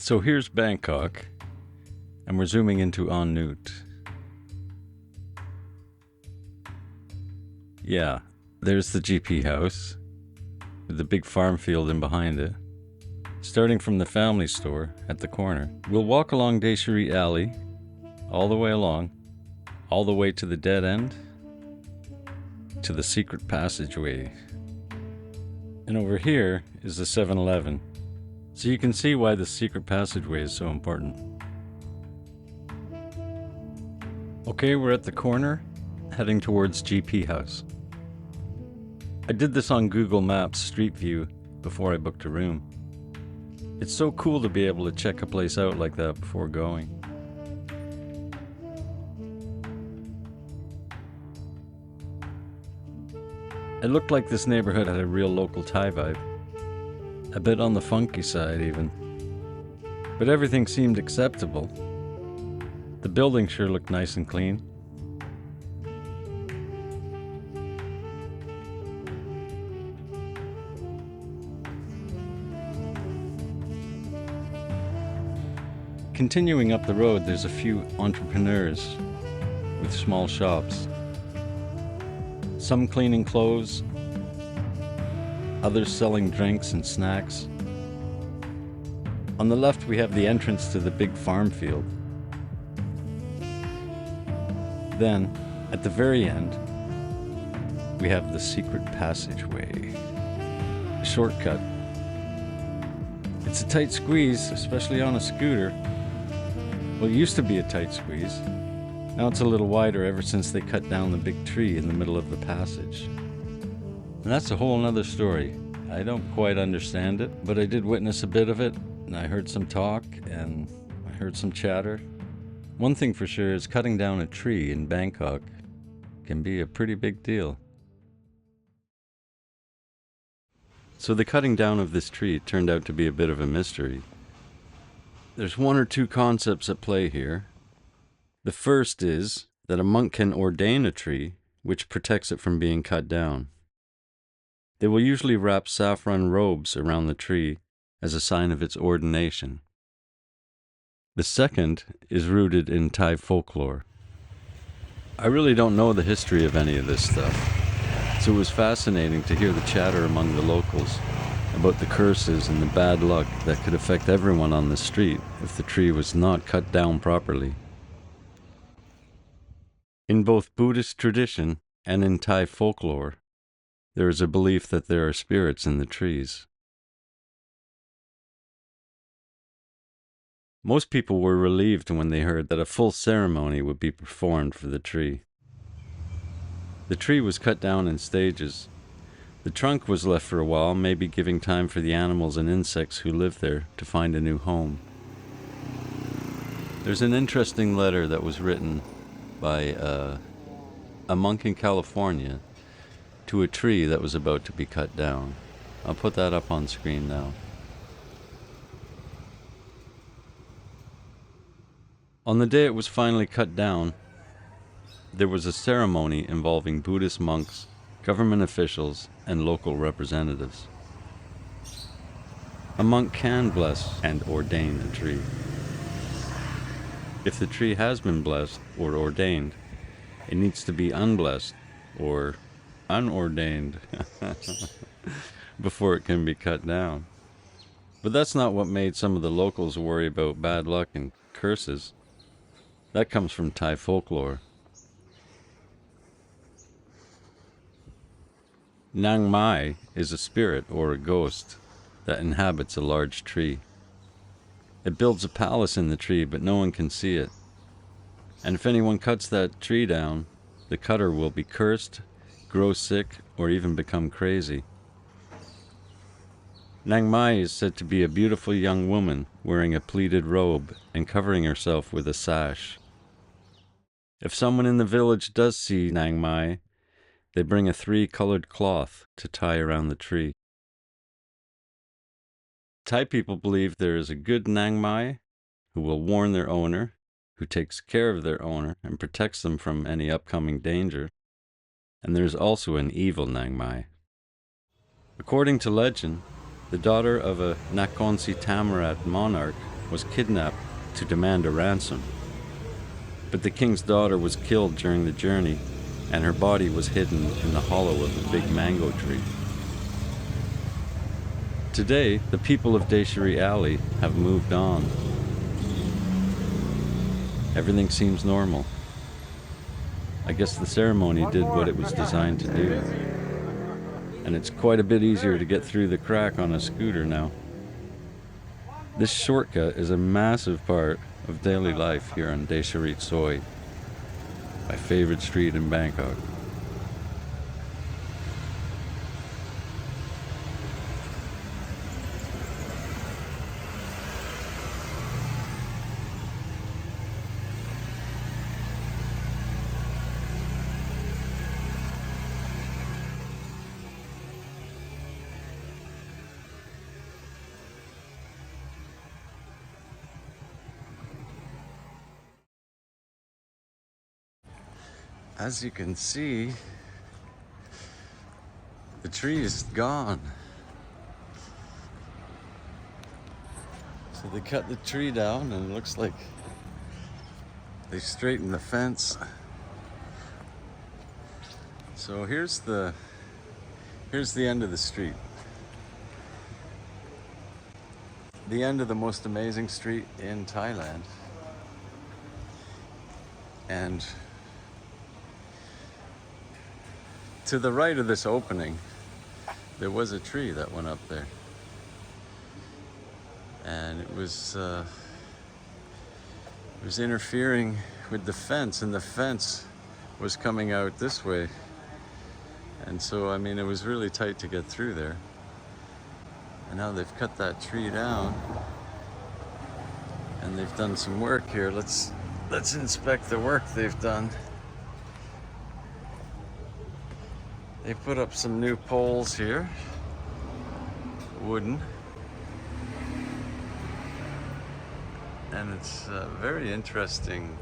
So here's Bangkok, and we're zooming into En Nut. Yeah, there's the GP house, with the big farm field in behind it. Starting from the family store at the corner, we'll walk along Decharit Alley, all the way along, all the way to the dead end, to the secret passageway. And over here is the 7-Eleven. So you can see why the secret passageway is so important. Okay, we're at the corner, heading towards GP House. I did this on Google Maps Street View before I booked a room. It's so cool to be able to check a place out like that before going. It looked like this neighborhood had a real local Thai vibe. A bit on the funky side even. But everything seemed acceptable. The building sure looked nice and clean. Continuing up the road, there's a few entrepreneurs with small shops. Some cleaning clothes, others selling drinks and snacks. On the left we have the entrance to the big farm field. Then, at the very end, we have the secret passageway. A shortcut. It's a tight squeeze, especially on a scooter. Well, it used to be a tight squeeze. Now it's a little wider ever since they cut down the big tree in the middle of the passage. And that's a whole nother story. I don't quite understand it, but I did witness a bit of it, and I heard some talk, and I heard some chatter. One thing for sure is cutting down a tree in Bangkok can be a pretty big deal. So the cutting down of this tree turned out to be a bit of a mystery. There's one or two concepts at play here. The first is that a monk can ordain a tree, which protects it from being cut down. They will usually wrap saffron robes around the tree as a sign of its ordination. The second is rooted in Thai folklore. I really don't know the history of any of this stuff, so it was fascinating to hear the chatter among the locals about the curses and the bad luck that could affect everyone on the street if the tree was not cut down properly. In both Buddhist tradition and in Thai folklore, there is a belief that there are spirits in the trees. Most people were relieved when they heard that a full ceremony would be performed for the tree. The tree was cut down in stages. The trunk was left for a while, maybe giving time for the animals and insects who live there to find a new home. There's an interesting letter that was written by a monk in California to a tree that was about to be cut down. I'll put that up on screen now. On the day it was finally cut down, there was a ceremony involving Buddhist monks, government officials, and local representatives. A monk can bless and ordain a tree. If the tree has been blessed or ordained, it needs to be unblessed or unordained before it can be cut down. But that's not what made some of the locals worry about bad luck and curses. That comes from Thai folklore. Nang Mai is a spirit or a ghost that inhabits a large tree. It builds a palace in the tree, but no one can see it. And if anyone cuts that tree down, the cutter will be cursed, grow sick, or even become crazy. Nang Mai is said to be a beautiful young woman wearing a pleated robe and covering herself with a sash. If someone in the village does see Nang Mai, they bring a 3-colored cloth to tie around the tree. Thai people believe there is a good Nang Mai who will warn their owner, who takes care of their owner and protects them from any upcoming danger. And there is also an evil Nang Mai. According to legend, the daughter of a Nakhon Si Thammarat monarch was kidnapped to demand a ransom. But the king's daughter was killed during the journey, and her body was hidden in the hollow of a big mango tree. Today, the people of Decharit Alley have moved on. Everything seems normal. I guess the ceremony did what it was designed to do. And it's quite a bit easier to get through the crack on a scooter now. This shortcut is a massive part of daily life here on Decharit Soi, my favorite street in Bangkok. As you can see, the tree is gone. So they cut the tree down and it looks like they straightened the fence. So here's the end of the street. The end of the most amazing street in Thailand. And to the right of this opening, there was a tree that went up there. And it was interfering with the fence, and the fence was coming out this way. And so, I mean, it was really tight to get through there. And now they've cut that tree down, and they've done some work here. Let's inspect the work they've done. They put up some new poles here, wooden, and it's a very interesting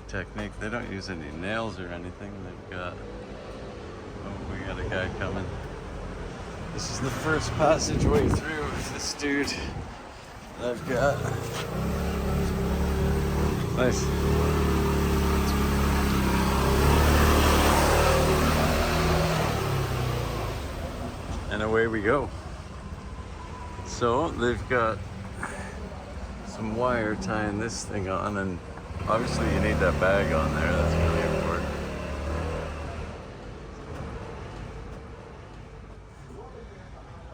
technique. They don't use any nails or anything. They've got, oh, we got a guy coming. This is the first passageway through with this dude that I've got. Nice. And away we go. So they've got some wire tying this thing on, and obviously you need that bag on there. That's really important.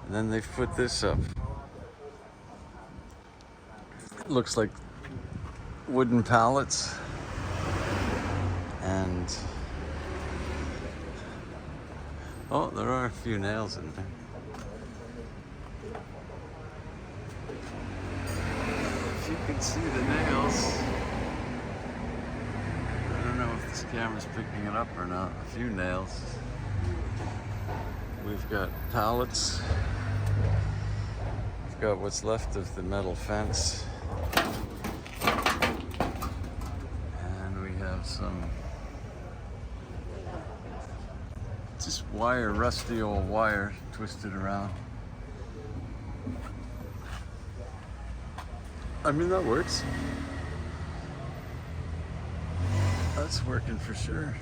And then they've put this up. It looks like wooden pallets, and oh, there are a few nails in there. If you can see the nails, I don't know if this camera's picking it up or not. A few nails. We've got pallets. We've got what's left of the metal fence. And we have some just wire, rusty old wire twisted around. I mean, that works. That's working for sure.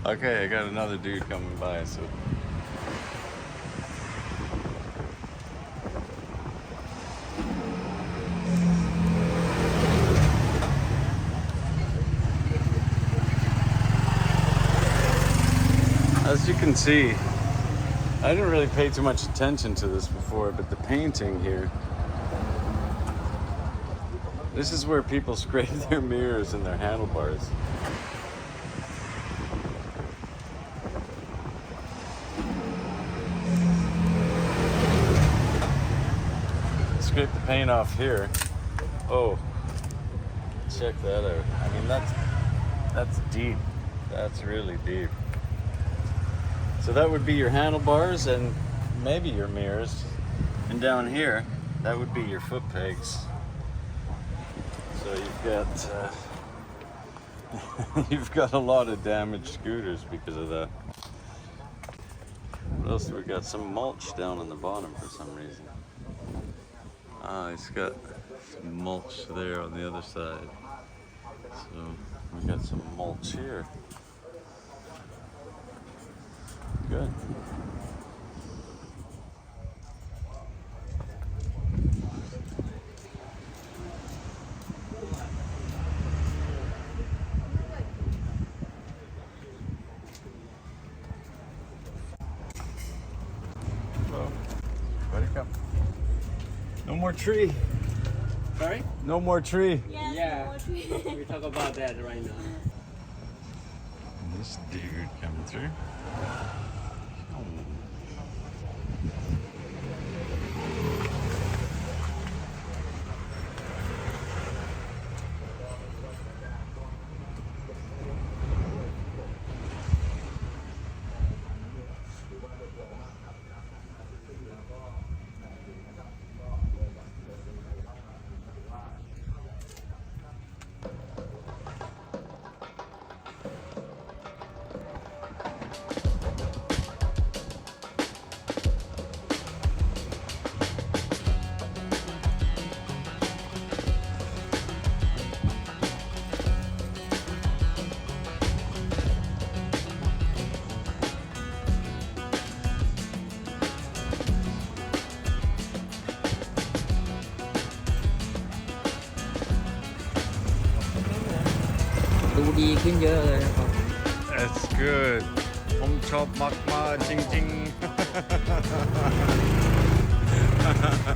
Okay, I got another dude coming by, so. As you can see, I didn't really pay too much attention to this before, but the painting here, this is where people scrape their mirrors and their handlebars. Scrape the paint off here. Oh, check that out. I mean, that's deep. That's really deep. So that would be your handlebars and maybe your mirrors. And down here, that would be your foot pegs. So you've got you've got a lot of damaged scooters because of that. else we got? Some mulch down on the bottom for some reason. Ah, it's got some mulch there on the other side. So we got some mulch here. Good. Hello. Ready to come. No more tree. Sorry? No more tree. Yes, Yeah. more We talk about that right now. This dude coming through. That's good. ผมชอบมากๆจริง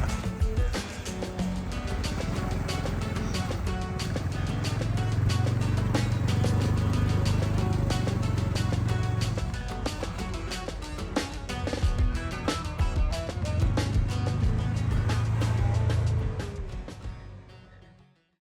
ๆ